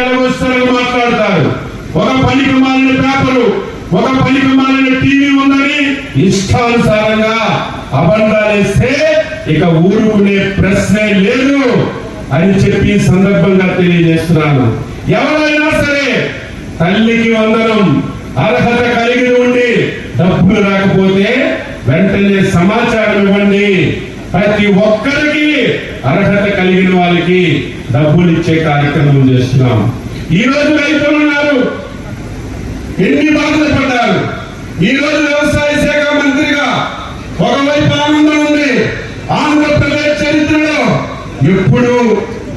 ఎడగొస్తారని మాట్లాడతారు. ఒక పనికి మాలిన పేపరు, ఒక పనికి మాలిన టీవీ ఉందని ఇష్టానుసారంగా అబద్ధాలేస్తే ఇక ఊరుకునే ప్రశ్నే లేదు అని చెప్పి సందర్భంగా తెలియజేస్తున్నాను. ఎవరైనా సరే తల్లికి వందనం అర్హత కలిగి ఉండి డబ్బులు రాకపోతే వెంటనే సమాచారం ఇవ్వండి. ప్రతి ఒక్కరికి అర్హత కలిగిన వాళ్ళకి డబ్బులు ఇచ్చే కార్యక్రమం చేస్తున్నాం. ఈ రోజు రైతులు ఉన్నారు, ఎన్ని బాధలు పడ్డారు. ఈ రోజు వ్యవసాయ శాఖ మంత్రిగా ఒకవైపు ఆనందం ఉంది. ఆంధ్రప్రదేశ్ చరిత్రలో ఎప్పుడు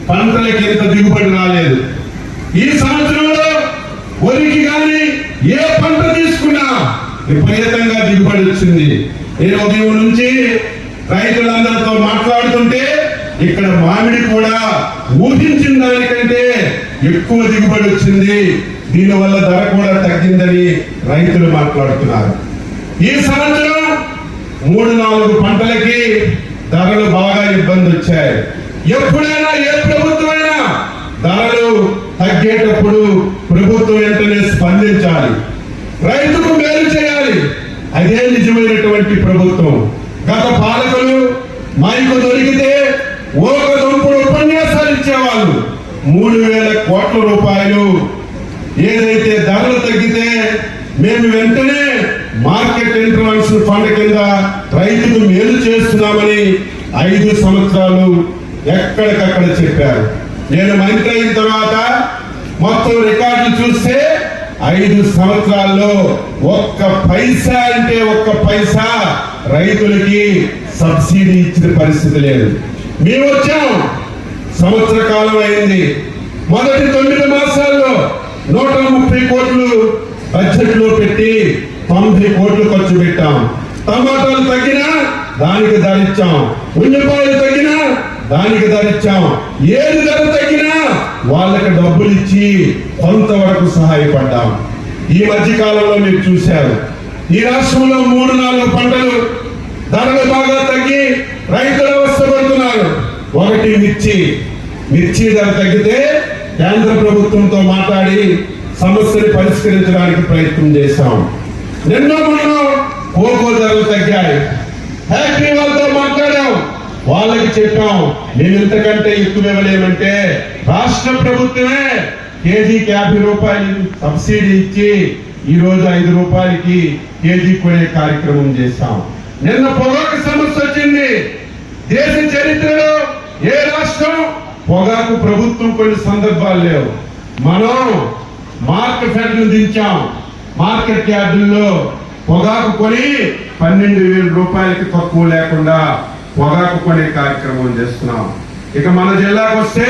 పంటలకి ఎంత దిగుబడి రాలేదు. ఈ సంవత్సరంలో వరికి కానీ ఏ పంట తీసుకున్నా విపరీతంగా దిగుబడి వచ్చింది. నేను ఉదయం నుంచి రైతులందరితో మాట్లాడుతుంటే ఇక్కడ మామిడి కూడా ఊహించిన దానికంటే ఎక్కువ దిగుబడి వచ్చింది, దీనివల్ల ధర కూడా తగ్గిందని రైతులు మాట్లాడుతున్నారు. ఈ సంవత్సరం 3-4 పంటలకి ధరలు బాగా ఇబ్బంది వచ్చాయి. ఎప్పుడైనా ఏ ప్రభుత్వమైనా ధరలు తగ్గేటప్పుడు ప్రభుత్వం వెంటనే స్పందించాలి, రైతుకు మేలు చేయాలి. అదే నిజమైనటువంటి ప్రభుత్వం. గత పాలకులు మైకు దొరికితే ఒక దుంపుడు ఉపన్యాసాలు ఇచ్చేవాళ్ళు. 3,000 కోట్ల రూపాయలు ఏదైతే ధరలు తగ్గితే మేము వెంటనే మార్కెట్ ఇంటర్వెన్షన్ ఫండ్ కింద రైతుకు మేలు చేస్తున్నామని 5 సంవత్సరాలు ఎక్కడికక్కడ చెప్పారు. నేను మంత్రి అయిన తర్వాత మొత్తం రికార్డులు చూస్తే 5 సంవత్సరాల్లో ఒక్క పైసా అంటే ఒక్క పైసా రైతులకి సబ్సిడీ ఇచ్చిన పరిస్థితి లేదు. మేము వచ్చాం, సంవత్సర కాలం అయింది. మొదటి 9 మాసాల్లో 130 కోట్లు బడ్జెట్ లో పెట్టి 90 కోట్లు ఖర్చు పెట్టాం. టమాటాలు తగ్గినా దానికి ధర ఇచ్చాం, ఉల్లిపాయలు తగ్గినా దానికి ధర ఇచ్చాం. ఏది ధర తగ్గినా వాళ్ళకి డబ్బులు ఇచ్చి కొంతవరకు సహాయపడ్డాం. ఈ మధ్య కాలంలో మీరు చూశారు, ఈ రాష్ట్రంలో 3-4 పంటలు ధరలు బాగా తగ్గి రైతులు అవస్థపడుతున్నారు. ఒకటి మిర్చి ధర తగ్గితే కేంద్ర ప్రభుత్వంతో మాట్లాడి సమస్యని పరిష్కరించడానికి ప్రయత్నం చేశాం. నిన్న మొన్న కోకో ధరలు తగ్గాయి, ఫ్యాక్టరీ వాళ్ళతో మాట్లాడాం, వాళ్ళకి చెప్పాం మేము ఇంతకంటే ఎక్కువ ఇవ్వలేమంటే రాష్ట్ర ప్రభుత్వమే కేజీకి 50 రూపాయలు సబ్సిడీ ఇచ్చి ఈ రోజు 5 రూపాయలకి కేజీ కొనే కార్యక్రమం చేశాం. నిన్న పొగాకు సమస్య వచ్చింది. దేశ చరిత్రలో ఏ రాష్ట్రం పొగాకు ప్రభుత్వం కొన్ని సందర్భాలు లేవు. మనం మార్కెట్ ఫెడ్లు దించాం. మార్కెట్ యార్డుల్లో పొగాకు కొని 12,000 రూపాయలకి తక్కువ లేకుండా పొగాకు కొనే కార్యక్రమం చేస్తున్నాం. ఇక మన జిల్లాకు వస్తే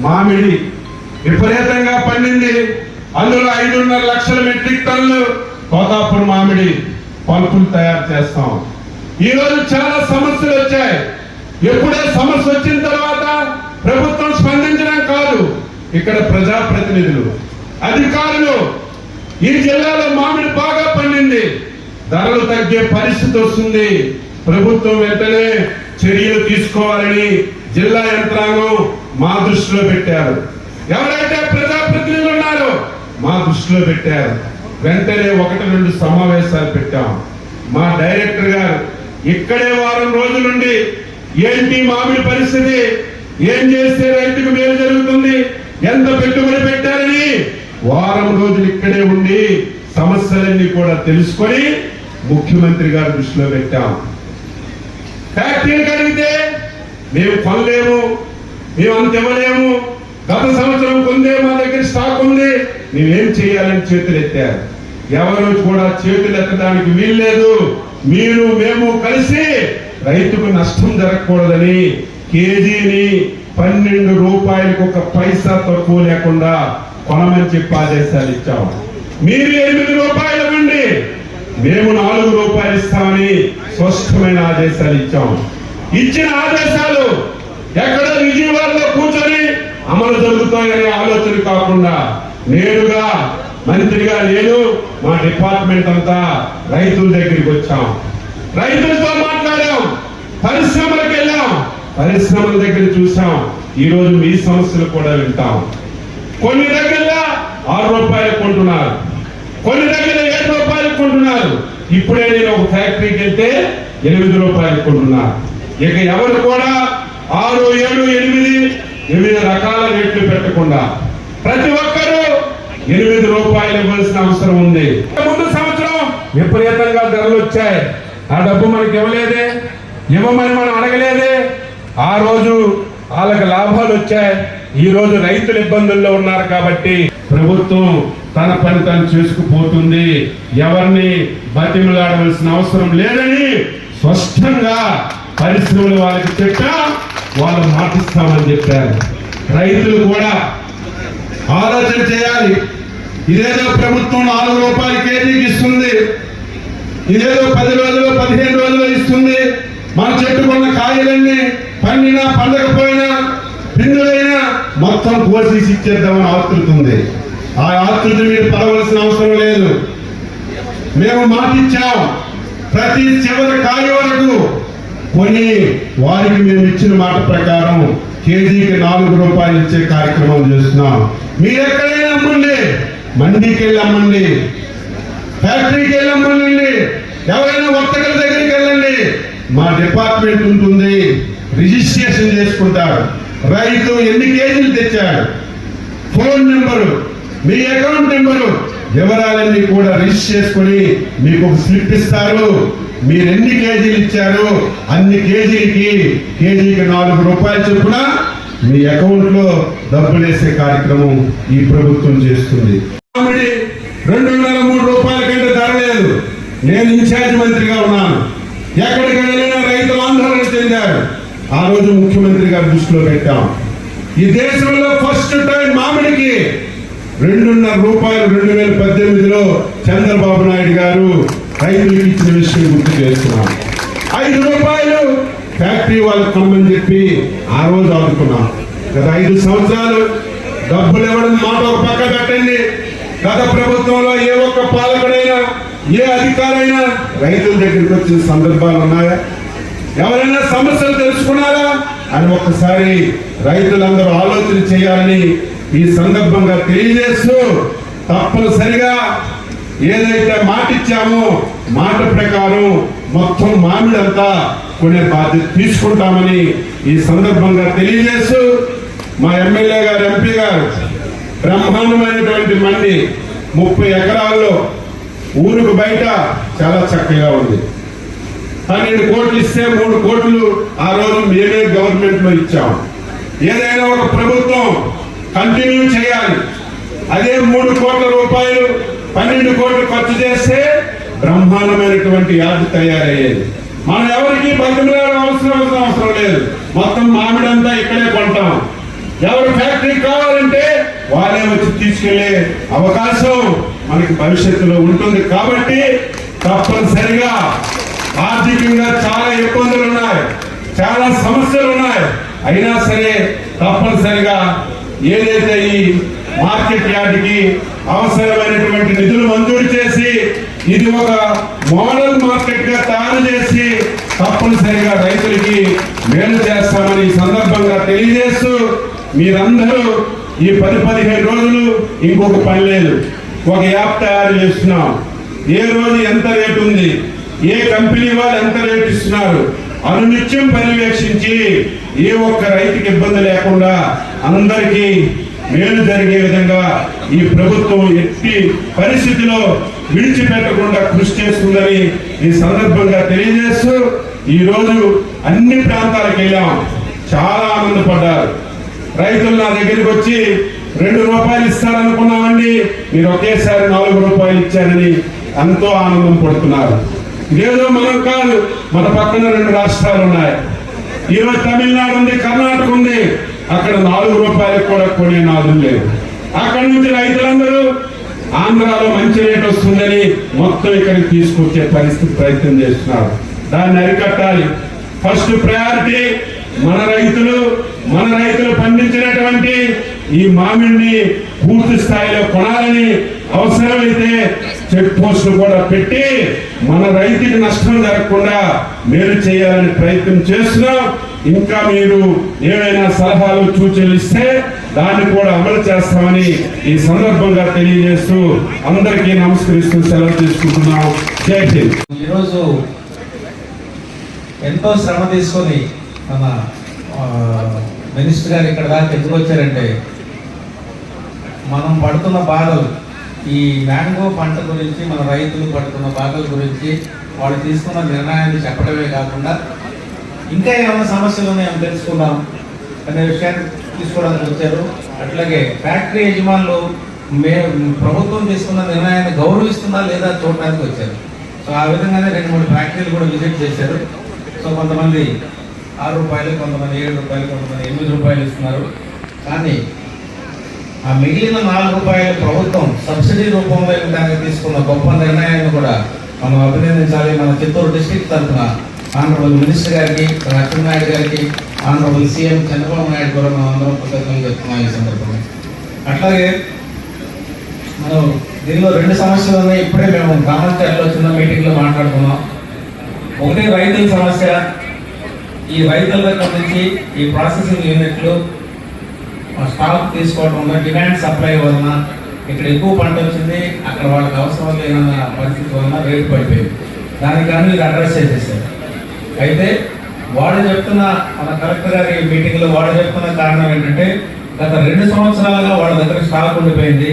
మామిడి విపరీతంగా పండింది. అందులో 5.5 లక్షల మెట్రిక్ టన్నులు తోతాపురం మామిడి పలుపులు తయారు చేస్తాం. ఈ రోజు చాలా సమస్యలు వచ్చాయి. ఎప్పుడే సమస్య వచ్చిన తర్వాత ప్రభుత్వం స్పందించడం కాదు, ఇక్కడ ప్రజాప్రతినిధులు అధికారులు ఈ జిల్లాలో మామిడి బాగా పండింది, ధరలు తగ్గే పరిస్థితి వస్తుంది, ప్రభుత్వం వెంటనే చర్యలు తీసుకోవాలని జిల్లా యంత్రాంగం మా దృష్టిలో పెట్టారు. ఎవరైతే ప్రజాప్రతినిధులు ఉన్నారో మా దృష్టిలో పెట్టారు. వెంటనే 1-2 సమావేశాలు పెట్టాం. మా డైరెక్టర్ గారు ఇక్కడే వారం రోజులుండి ఏంటి మామిడి పరిస్థితి, ఏం చేస్తే రైతుకు మేలు జరుగుతుంది, ఎంత పెట్టుబడి పెట్టారని వారం రోజులు ఇక్కడే ఉండి సమస్యలన్నీ కూడా తెలుసుకొని ముఖ్యమంత్రి గారి దృష్టిలో పెట్టాం. ఫ్యాక్టరీలు కలిగితే మేము కొనలేము, మేము అంత ఇవ్వలేము, గత సంవత్సరం కొందే మా దగ్గర స్టాక్ ఉంది, మేమేం చేయాలని చేతులు ఎత్తారు. ఎవరు కూడా చేతులు ఎత్తడానికి వీల్లేదు. మీరు మేము కలిసి రైతుకు నష్టం జరగకూడదని కేజీని 12 రూపాయలకు ఒక పైసా తక్కువ లేకుండా కొనమని చెప్పి ఆదేశాలు ఇచ్చాము. మీరు 8 రూపాయలు ఇవ్వండి, మేము 4 రూపాయలు ఇస్తామని స్పష్టమైన ఆదేశాలు ఇచ్చాము. ఇచ్చిన ఆదేశాలు ఎక్కడ విజయవాడలో కూర్చొని అమలు జరుగుతాయనే ఆలోచన కాకుండా నేరుగా మంత్రిగా నేను మా డిపార్ట్మెంట్ అంతా రైతుల దగ్గరికి వచ్చాం, రైతులతో మాట్లాడాం, పరిశ్రమలకు వెళ్ళాం, పరిశ్రమల దగ్గర చూసాం. ఈ రోజు మీ సమస్యలు కూడా వింటాం. కొన్ని దగ్గరలో 6 రూపాయలు కొంటున్నారు, కొన్ని దగ్గర 7 రూపాయలు కొంటున్నారు. ఇప్పుడే నేను ఒక ఫ్యాక్టరీకి వెళ్తే 8 రూపాయలు కొంటున్నారు. ఇక ఎవరు కూడా 6, 7, 8 వివిధ రకాల రేట్లు పెట్టకుండా ప్రతి ఒక్కరూ 8 రూపాయలు ఇవ్వాల్సిన అవసరం ఉంది. ముందు సంవత్సరం విపరీతంగా ధరలు వచ్చాయి. ఆ డబ్బు మనకి ఇవ్వలేదే, ఇవ్వమని మనం అడగలేదే. ఆ రోజు వాళ్ళకి లాభాలు వచ్చాయి. ఈ రోజు రైతులు ఇబ్బందుల్లో ఉన్నారు కాబట్టి ప్రభుత్వం తన పని తను చేసుకుపోతుంది. ఎవరిని బతిమలాడవలసిన అవసరం లేదని స్పష్టంగా పరిశ్రమలు వాళ్ళకి చెప్పా, వాళ్ళు మాటిస్తామని చెప్పారు. రైతులు కూడా ఆలోచన చేయాలి. ఇదేదో ప్రభుత్వం 4 రూపాయలు కేజీకి ఇస్తుంది, ఇదేదో 10 రోజులు 15 రోజులు ఇస్తుంది. మన చెట్టుకున్న కాయలన్నీ పండినా పండకపోయినా పిందులైనా మొత్తం కోసేసి ఇచ్చేద్దామని ఆతృతుంది. ఆ ఆతృత మీరు పడవలసిన అవసరం లేదు. మేము మాటిచ్చాం, ప్రతి చివరి కాయ వరకు కొని వారికి మేము ఇచ్చిన మాట ప్రకారం కేజీకి 4 రూపాయలు ఇచ్చే కార్యక్రమం చేస్తున్నాం. మీరు ఎక్కడైనా అమ్మండి, మండీకి వెళ్ళి అమ్మండి, ఫ్యాక్టరీకి వెళ్ళి అమ్మండి, ఎవరైనా వర్తకుల దగ్గరికి వెళ్ళండి. మా డిపార్ట్మెంట్ ఉంటుంది, రిజిస్ట్రేషన్ చేసుకుంటారు. రైతు ఎన్ని కేజీలు తెచ్చాడు, ఫోన్ నెంబరు, మీ అకౌంట్ నెంబరు, వివరాలన్నీ కూడా రిజిస్టర్ చేసుకుని మీకు ఒక స్లిప్ ఇస్తారు. మీరు ఎన్ని కేజీలు ఇచ్చారు అన్ని కేజీలకి కేజీకి 4 రూపాయలు చొప్పున మీ అకౌంట్ లో డబ్బులు వేసే కార్యక్రమం ఈ ప్రభుత్వం చేస్తుంది. 2.5-3 రూపాయల కంటే ధర లేదు. నేను ఇన్ఛార్జ్ మంత్రిగా ఉన్నాను. ఎక్కడికి వెళ్ళినా రైతులు ఆందోళన చెందారు. ఆ రోజు ముఖ్యమంత్రి గారు దృష్టిలో పెట్టాం. ఈ దేశంలో ఫస్ట్ టైం మామిడికి 2.5 రూపాయలు 2018లో చంద్రబాబు నాయుడు గారు రైతులకు ఇచ్చిన విషయం గుర్తు చేస్తున్నాం. 5 రూపాయలు ఫ్యాక్టరీ వాళ్ళకి కొనమని చెప్పి ఆ రోజు ఆదుకున్నాం. గత 5 సంవత్సరాలు డబ్బులు ఇవ్వడం మాట ఒక పక్క పెట్టండి. గత ప్రభుత్వంలో ఏ ఒక్క పాలకుడైనా ఏ అధికారైనా రైతుల దగ్గరికి వచ్చిన సందర్భాలు ఉన్నాయా? ఎవరైనా సమస్యలు తెలుసుకున్నారా అని ఒక్కసారి రైతులందరూ ఆలోచన చేయాలని ఈ సందర్భంగా తెలియజేస్తూ, తప్పనిసరిగా ఏదైతే మాట ఇచ్చామో మాట ప్రకారం మొత్తం మామిడంతా కొనే బాధ్యత తీసుకుంటామని ఈ సందర్భంగా తెలియజేస్తూ, మా ఎమ్మెల్యే గారు ఎంపీ గారు బ్రహ్మాండమైనటువంటి మండి 30 ఎకరాల్లో ఊరుకు బయట చాలా చక్కగా ఉంది. 12 కోట్లు ఇస్తే 3 కోట్లు ఆ రోజు మేమే గవర్నమెంట్ లో ఇచ్చాం. ఏదైనా ఒక ప్రభుత్వం కంటిన్యూ చేయాలి. అదే 3 కోట్ల రూపాయలు 12 కోట్లు ఖర్చు చేస్తే బ్రహ్మాండమైనటువంటి యార్డు తయారయ్యేది. మనం ఎవరికి బతిమలాడ అవసరం లేదు. మొత్తం మామిడంతా ఇక్కడే కొంటాం. ఎవరు ఫ్యాక్టరీ కావాలంటే వాళ్ళే వచ్చి తీసుకెళ్లే అవకాశం మనకి భవిష్యత్తులో ఉంటుంది. కాబట్టి తప్పనిసరిగా ఆర్థికంగా చాలా ఇబ్బందులు ఉన్నాయి, చాలా సమస్యలు ఉన్నాయి. అయినా సరే తప్పనిసరిగా ఏదైతే ఈ మార్కెట్ యార్డ్కి అవసరమైనటువంటి నిధులు మంజూరు చేసి ఇది ఒక మోడల్ మార్కెట్ గా తయారు చేసి తప్పనిసరిగా రైతులకి మేలు చేస్తామని ఈ సందర్భంగా తెలియజేస్తూ, మీరందరూ ఈ 10-15 రోజులు ఇంకొక పని లేదు, ఒక యాప్ తయారు చేస్తున్నాం. ఏ రోజు ఎంత రేటు ఉంది, ఏ కంపెనీ వాళ్ళు ఎంత రేటు ఇస్తున్నారు అనునిత్యం పర్యవేక్షించి ఏ ఒక్క రైతుకి ఇబ్బంది లేకుండా అందరికీ మేలు జరిగే విధంగా ఈ ప్రభుత్వం ఎట్టి పరిస్థితిలో విడిచిపెట్టకుండా కృషి చేస్తుందని ఈ సందర్భంగా తెలియజేస్తూ, ఈ రోజు అన్ని ప్రాంతాలకు వెళ్ళాం, చాలా ఆనందపడ్డారు. రైతులు నా దగ్గరికి వచ్చి 2 రూపాయలు ఇస్తారనుకున్నామండి, మీరు ఒకేసారి 4 రూపాయలు ఇచ్చారని ఎంతో ఆనందం పడుతున్నారు. ఇదేదో మనం కాదు, మన పక్కన 2 రాష్ట్రాలు ఉన్నాయి. ఈరోజు తమిళనాడు ఉంది, కర్ణాటక ఉంది, అక్కడ 4 రూపాయలకు కూడా కొనే నాదులు లేవు. అక్కడి నుంచి రైతులందరూ ఆంధ్రాలో మంచి రేట్ వస్తుందని మొత్తం ఇక్కడికి తీసుకొచ్చే పరిస్థితి ప్రయత్నం చేస్తున్నారు. దాన్ని అరికట్టాలి. ఫస్ట్ ప్రయారిటీ మన రైతులు పండించినటువంటి ఈ మామిడిని పూర్తి స్థాయిలో కొనాలని, అవసరమైతే చెక్ పోస్టులు కూడా పెట్టి మన రైతుకి నష్టం జరగకుండా మేలు చేయాలని ప్రయత్నం చేస్తున్నాం. ఇంకా మీరు ఏమైనా సలహాలు సూచనలు ఇస్తే దాన్ని కూడా అమలు చేస్తామని ఈ సందర్భంగా తెలియజేస్తూ అందరికీ నమస్కరిస్తూ సెలవు తీసుకుంటున్నాం. జై హింద్. ఈరోజు ఎంతో శ్రమ తీసుకొని మన మినిస్టర్ గారు ఇక్కడ దాకా ఎందుకు వచ్చారంటే, మనం పడుతున్న బాధలు, ఈ మ్యాంగో పంట గురించి మన రైతులు పడుతున్న బాధల గురించి వాళ్ళు తీసుకున్న నిర్ణయాన్ని చెప్పడమే కాకుండా ఇంకా ఏమైనా సమస్యలు ఉన్నాయో తెలుసుకుందాం అనే విషయాన్ని తీసుకోవడానికి వచ్చారు. అట్లాగే ఫ్యాక్టరీ యజమానులు ప్రభుత్వం తీసుకున్న నిర్ణయాన్ని గౌరవిస్తుందా లేదా చూడడానికి వచ్చారు. సో ఆ విధంగానే 2-3 ఫ్యాక్టరీలు కూడా విజిట్ చేశారు. సో కొంతమంది ₹6, కొంతమంది ₹7, కొంతమంది ₹8 ఇస్తున్నారు. కానీ ఆ మిగిలిన ₹4 ప్రభుత్వం సబ్సిడీ రూపంలో ఇవ్వడానికి తీసుకున్న గొప్ప నిర్ణయాన్ని కూడా మనం అభినందించాలి. మన చిత్తూరు డిస్ట్రిక్ట్ తరఫున ఆనరబుల్ మినిస్టర్ గారికి, అచ్చెన్నాయుడు గారికి, ఆనరబుల్ సీఎం చంద్రబాబు నాయుడు కూడా మనం అందరం కృతజ్ఞతలు చెప్తున్నాం ఈ సందర్భంగా. అట్లాగే మనం దీనిలో 2 సమస్యలు ఉన్నాయి. ఇప్పుడే మేము గ్రామాంతరంలో చిన్న మీటింగ్లో మాట్లాడుకున్నాం. ఒకటి రైతుల సమస్య. ఈ రైతుల దగ్గర నుంచి ఈ ప్రాసెసింగ్ యూనిట్లు స్టాక్ తీసుకోవడం వల్ల, డిమాండ్ సప్లై వలన ఇక్కడ ఎక్కువ పంట వచ్చింది, అక్కడ వాళ్ళకి అవసరం లేన పరిస్థితి వలన రేటు పడిపోయింది. దానికి కానీ ఇది అడ్రస్ చేసేసారు. అయితే వాడు చెప్తున్న, మన కలెక్టర్ గారి మీటింగ్లో వాడు చెప్తున్న కారణం ఏంటంటే, గత 2 సంవత్సరాలుగా వాళ్ళ దగ్గర స్టాక్ ఉండిపోయింది.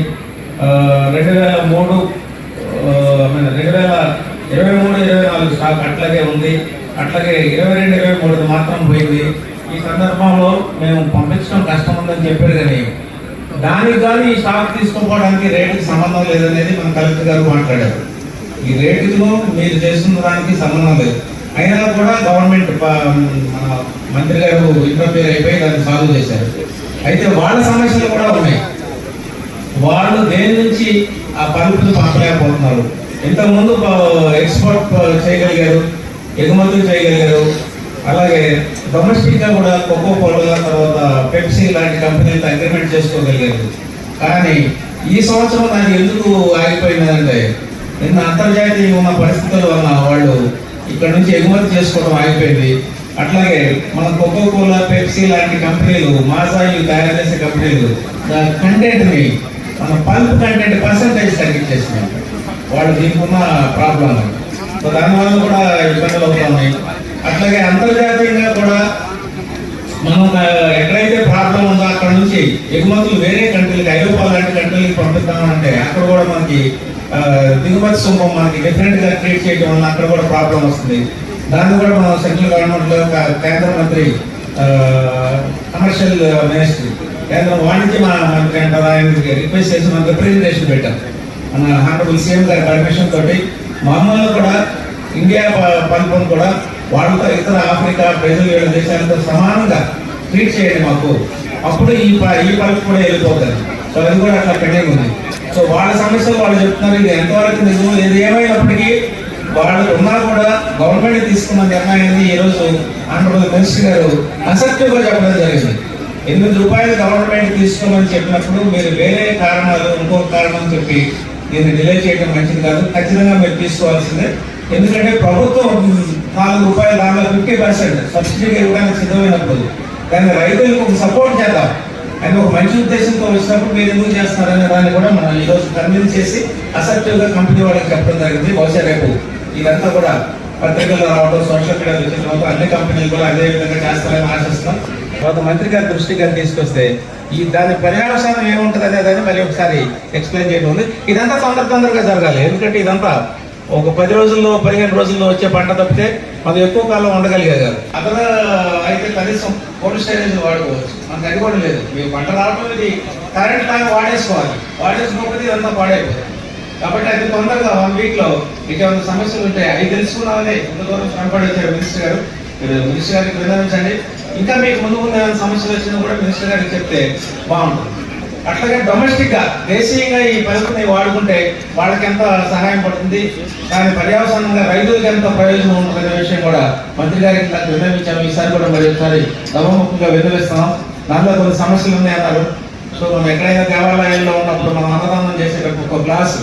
2023-24 స్టాక్ అట్లాగే ఉంది. అట్లాగే 22-23 మాత్రం పోయింది. ఈ సందర్భంలో మేము పంపించడం కష్టం ఉందని చెప్పారు. కానీ దానికి కానీ ఈ స్టాక్ తీసుకోపోవడానికి రేటుకి సంబంధం లేదనేది మన కలెక్టర్ గారు మాట్లాడారు. ఈ రేటులో మీరు చేస్తున్న దానికి సంబంధం లేదు. అయినా కూడా గవర్నమెంట్ మన మంత్రి గారు ఇంటర్ఫియర్ అయిపోయి దాన్ని సాల్వ్ చేశారు. అయితే వాళ్ళ సమస్యలు కూడా ఉన్నాయి. వాళ్ళు దేని నుంచి ఆ పలుపులు పంపలేకపోతున్నారు. ఇంతకుముందు ఎక్స్పోర్ట్ చేయగలిగారు, ఎగుమతులు చేయగలిగారు. అలాగే డొమెస్టిక్గా కూడా కోకో కోలా, తర్వాత పెప్సీ లాంటి కంపెనీలతో అగ్రిమెంట్ చేసుకోగలిగారు. కానీ ఈ సంవత్సరం దానికి ఎందుకు ఆగిపోయినదంటే, నిన్న అంతర్జాతీయ ఉన్న పరిస్థితుల వలన వాళ్ళు ఇక్కడ నుంచి ఎగుమతి చేసుకోవడం ఆగిపోయింది. అట్లాగే మన కోకో కోలా, పెప్సీ లాంటి కంపెనీలు, మాజాయిలు తయారు చేసే కంపెనీలు కంటెంట్ని, మన పల్ప్ కంటెంట్ పర్సంటేజ్ తగ్గించేసినాయి. వాళ్ళు దీనికి ఉన్న ప్రాబ్లం. సో దానివల్ల కూడా ఇబ్బందులు అవుతా ఉన్నాయి. అట్లాగే అంతర్జాతీయంగా కూడా మనం ఎక్కడైతే ప్రాబ్లం ఉందో అక్కడ నుంచి ఎగుమతులు వేరే కంట్రీలకి, ఐరోపా లాంటి కంట్రీలకి పంపిద్దామంటే అక్కడ కూడా మనకి దిగుమతి సుంకం మనకి డిఫరెంట్గా క్రియేట్ చేయడం వల్ల అక్కడ కూడా ప్రాబ్లం వస్తుంది. దాన్ని కూడా మనం సెంట్రల్ గవర్నమెంట్లో కేంద్ర మంత్రి, కమర్షియల్ మినిస్ట్రీ, కేంద్ర వాణిజ్య మంత్రి అంటారు, ఆయనకి రిక్వెస్ట్ చేసి మనం రిప్రజెంటేషన్ పెట్టాం. మన హానరబుల్ సీఎం గారి పర్మిషన్ తోటి మామూలుగా కూడా ఇండియా పల్పును కూడా వాళ్ళతో ఇతర ఆఫ్రికా, బ్రెజిల్ దేశాలతో సమానంగా ట్రీట్ చేయండి మాకు, అప్పుడు ఈ పల్పు కూడా వెళ్ళిపోతుంది. సో అది కూడా అట్లా పెండింగ్ ఉంది. సో వాళ్ళ సమస్యలు వాళ్ళు చెప్తున్నారు. ఇది ఎంతవరకు నిజం, ఏది ఏమైనప్పటికీ వాళ్ళు ఉన్నా కూడా గవర్నమెంట్ తీసుకున్న నిర్ణయాన్ని ఈరోజు ఆనరబుల్ మినిస్టర్ గారు అసెప్టివ్గా చెప్పడం జరిగింది. ₹8 గవర్నమెంట్ తీసుకోమని చెప్పినప్పుడు మీరు వేరే కారణాలు, ఇంకొక కారణం చెప్పి దీన్ని డిలే చేయడం మంచిది కాదు. ఖచ్చితంగా మీరు తీసుకోవాల్సిందే. ఎందుకంటే ప్రభుత్వం ₹4 దానిలో 50% సబ్సిడీగా ఇవ్వడానికి సిద్ధమైనప్పుడు దాన్ని రైతులకు ఒక సపోర్ట్ చేద్దాం అని ఒక మంచి ఉద్దేశంతో వచ్చినప్పుడు మీరు ఎందుకు చేస్తున్నారనే దాన్ని కూడా మనం ఈరోజు కన్విన్స్ చేసి అసెప్టివ్గా కంపెనీ వాళ్ళకి చెప్పడం జరిగింది. బహుశా రేపు ఇదంతా కూడా పత్రికల్లో రావడం, సోషల్ మీడియాలో వచ్చిన అన్ని కంపెనీలు కూడా అదే విధంగా చేస్తారని ఆశిస్తున్నాం. తర్వాత మంత్రి గారి దృష్టికి తీసుకొస్తే దాని పర్యవసానం ఏముంటుంది అనేదాన్ని మళ్ళీ ఒకసారి ఎక్స్ప్లెయిన్ చేయడం ఉంది. ఇదంతా తొందరగా జరగాలి. ఎందుకంటే ఇదంతా ఒక 10 రోజుల్లో 15 రోజుల్లో వచ్చే పంట తప్పితే మనం ఎక్కువ కాలం ఉండగలిగేది. అదన అయితే కనీసం కోల్డ్ స్టోరేజ్ వాడుకోవచ్చు. మనకు అది కూడా లేదు. మీకు పంట రావడం ఇది కరెంట్ లాగా వాడేసుకోవాలి. వాడేసుకోకపోతే ఇదంతా పాడైపోతుంది. కాబట్టి అది తొందరగా 1 వీక్లో మీకు ఏమైనా సమస్యలు ఉంటాయి అవి తెలుసుకున్నామని ఇంత దూరం శ్రమపడి వచ్చారు మినిస్టర్ గారు. మీరు మినిస్టర్ గారికి విన్నవించండి. ఇంకా మీకు ముందు ఏమైనా సమస్యలు వచ్చినా కూడా మినిస్టర్ గారికి చెప్తే బాగుంటుంది. అట్లాగే డొమెస్టిక్గా దేశీయంగా ఈ పలుకుని వాడుకుంటే వాళ్ళకి ఎంత సహాయం పడుతుంది, దాని పర్యవసానంగా రైతులకు ఎంత ప్రయోజనం ఉంటుందనే విషయం కూడా మంత్రి గారికి నాకు విన్నవించాము. ఈసారి కూడా మరి ఒకసారి సభముఖంగా విన్నవిస్తున్నాం. దాంట్లో కొన్ని సమస్యలు ఉన్నాయన్నారు. సో మనం ఎక్కడైనా దేవాలయాల్లో ఉన్నప్పుడు మనం అన్నదానం చేసేటప్పుడు ఒక గ్లాసు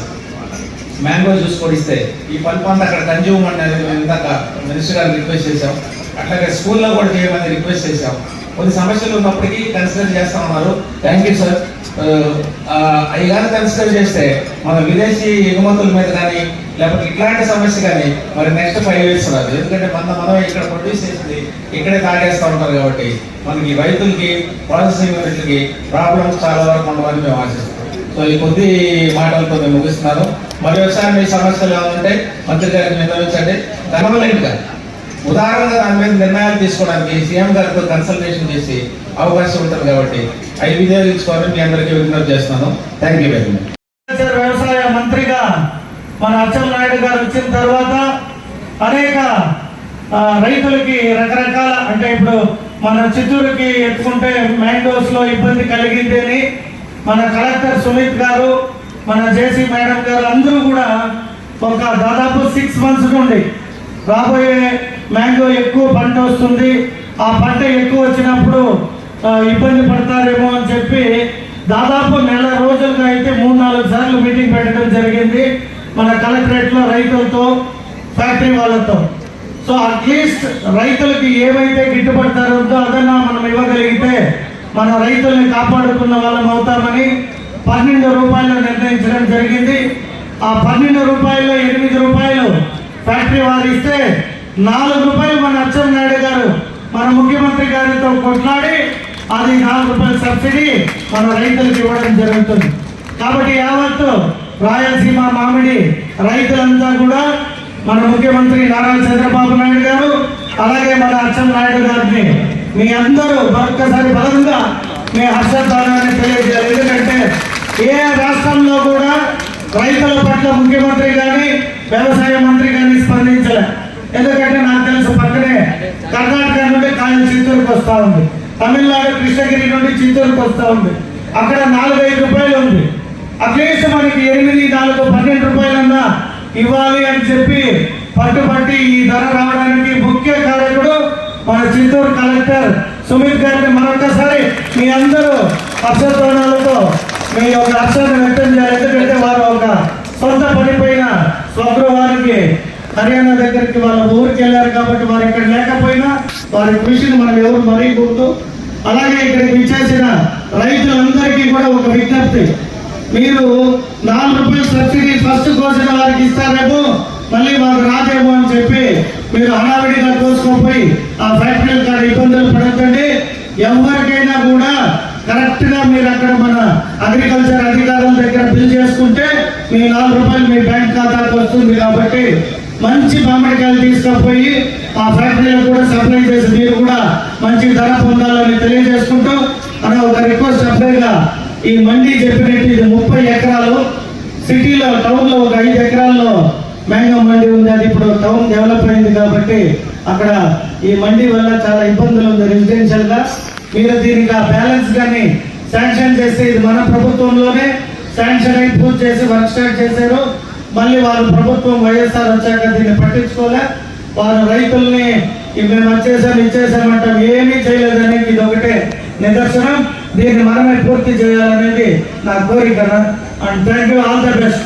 మ్యాంగో జ్యూస్ కూడా ఇస్తే ఈ పల్పు అంతా అక్కడ కన్జ్యూమ్ అనేది ఇందాక మినిస్టర్ గారికి రిక్వెస్ట్ చేశాం. అట్లాగే స్కూల్లో కూడా చేయమని రిక్వెస్ట్ చేశాం. కొన్ని సమస్యలు ఉన్నప్పటికీ కన్సిడర్ చేస్తా ఉన్నారు. Thank you sir. అవి కానీ కన్సిడర్ చేస్తే మన విదేశీ ఎగుమతుల మీద కానీ లేకపోతే ఇట్లాంటి సమస్య కానీ మరి నెక్స్ట్ 5 years రాదు. ఎందుకంటే మనం ఇక్కడ ప్రొడ్యూస్ చేసింది ఇక్కడే తాగేస్తూ ఉంటారు కాబట్టి మనకి రైతులకి ప్రాసెసింగ్ యూనిట్లకి ప్రాబ్లమ్స్ చాలా వరకు ఉండవని మేము ఆశిస్తాం. సో ఈ కొద్ది మాటలతో మేము ముగిస్తున్నాను. మరి ఒకసారి మీ సమస్యలు ఏమంటే మంత్రి గారికి నిర్ణయించండి. పర్మనెంట్గా ఉదాహరణగా దాని మీద నిర్ణయాలు తీసుకోవడానికి సీఎం గారితో కన్సల్టేషన్ చేసి అవకాశం ఉంటుంది కాబట్టి అవి వినియోగించుకోవాలని మీ అందరికీ విజ్ఞప్తి చేస్తున్నాను. Thank you very much. వ్యవసాయ మంత్రిగా మన అచ్చెన్నాయుడు గారు వచ్చిన తర్వాత అనేక రైతులకి రకరకాల అంటే ఇప్పుడు మన చిత్తూరుకి ఎత్తుకుంటే మ్యాంగోస్ లో ఇబ్బంది కలిగింది అని మన కలెక్టర్ సుమిత్ గారు మన జేసీ మేడం గారు అందరూ కూడా ఒక దాదాపు 6 months నుండి రాబోయే మ్యాంగో ఎక్కువ పంట వస్తుంది, ఆ పంట ఎక్కువ వచ్చినప్పుడు ఇబ్బంది పడతారేమో అని చెప్పి దాదాపు 1 నెల రోజులుగా అయితే 3-4 సార్లు మీటింగ్ పెట్టడం జరిగింది మన కలెక్టరేట్ లో రైతులతో ఫ్యాక్టరీ వాళ్ళతో. సో అట్లీస్ట్ రైతులకి ఏవైతే గిట్టుబాటు ధర ఉందో అదన్నా మనం ఇవ్వగలిగితే మన రైతుల్ని కాపాడుకున్న వాళ్ళం అవుతామని 12 రూపాయలు నిర్ణయించడం జరిగింది. ఆ 12 రూపాయల్లో 8 రూపాయలు ఫ్యాక్టరీ వారు ఇస్తే 4 రూపాయలు మన అచ్చెన్నాయుడు గారు మన ముఖ్యమంత్రి గారితో కొట్లాడి అది 4 రూపాయల సబ్సిడీ మన రైతులకు ఇవ్వడం జరుగుతుంది. కాబట్టి యావత్తు రాయలసీమ మామిడి రైతులంతా కూడా మన ముఖ్యమంత్రి నారా చంద్రబాబు నాయుడు గారు అలాగే మన అచ్చెన్నాయుడు గారిని మీ అందరూ మరొక్కసారి బలంగా మీ హర్షధ్వానాన్ని తెలియజేయాలి. ఎందుకంటే ఏ రాష్ట్రంలో కూడా రైతుల పట్ల ముఖ్యమంత్రి కానీ వ్యవసాయ మంత్రి కానీ స్పందించలే. ఎందుకంటే నాకు తెలుసు పక్కనే కర్ణాటక నుండి కాయలు చిత్తూరుకు వస్తూ ఉంది, తమిళనాడు కృష్ణగిరి నుండి చిత్తూరుకు వస్తూ ఉంది, అక్కడ 4-5 రూపాయలు ఉంది. అట్లీస్ట్ మనకి 8-4-12 రూపాయలన్నా ఇవ్వాలి అని చెప్పి పట్టుబట్టి ఈ ధర రావడానికి ముఖ్య కారకుడు మన చిత్తూరు కలెక్టర్ సుమిత్ గారిని మరొకసారి మీ అందరూ హర్షధ్వానాలతో మీ యొక్క హర్షాన్ని వ్యక్తం చేయాలి. ఎందుకంటే వారు ఒక సొంత పడిపోయిన స్వగృహానికి హర్యానా దగ్గరికి వాళ్ళ ఊరికి వెళ్ళారు కాబట్టి వారు ఇక్కడ లేకపోయినా వారి కృషిని మనం ఎవరు మరీకూడదు. అలాగే ఇక్కడికి విచ్చేసిన రైతులందరికీ కూడా ఒక విజ్ఞప్తి, మీరు 4 రూపాయల సబ్సిడీ ఫస్ట్ కోసిన వారికి ఇస్తారేమో మళ్ళీ వారు రాదేమో అని చెప్పి మీరు హడావిడిగా కోసుకొని ఆ ఫ్యాక్టరీల కాడ ఇబ్బందులు పడకండి. ఎవరికైనా కూడా కరెక్ట్ గా మీరు అక్కడ మన అగ్రికల్చర్ అధికారుల దగ్గర బిల్ చేసుకుంటే మీ 4 రూపాయలు మీ బ్యాంక్ ఖాతాకు వస్తుంది. కాబట్టి మంచి మామిడికాయలు తీసుకుపోయి ఆ ఫ్యాక్టరీలో కూడా సప్లై చేసి మీరు కూడా మంచి ధర పొందాలని తెలియజేసుకుంటూ అనే ఒక రిక్వెస్ట్ సప్లైగా ఈ మండీ చెప్పినట్టు ఇది 30 ఎకరాలు సిటీలో టౌన్ లో ఒక 5 ఎకరాల్లో మ్యాంగో మండీ ఉంది. అది ఇప్పుడు టౌన్ డెవలప్ అయింది కాబట్టి అక్కడ ఈ మండీ వల్ల చాలా ఇబ్బందులు ఉంది రెసిడెన్షియల్ గా. మీరు దీనికి ఆ బ్యాలెన్స్ కానీ శాంక్షన్ చేస్తే ఇది మన ప్రభుత్వంలోనే శాంక్షన్ అయి పూర్తి చేసి వర్క్ స్టార్ట్ చేశారు. మళ్ళీ వారు ప్రభుత్వం వైఎస్ఆర్ వచ్చాక దీన్ని పట్టించుకోలే. వారు రైతుల్ని మేము ఇచ్చేసామంటాం, ఏమీ చేయలేదని ఇది ఒకటే నిదర్శనం. దీన్ని మనమే పూర్తి చేయాలనేది నా కోరిక. And thank you, all the best.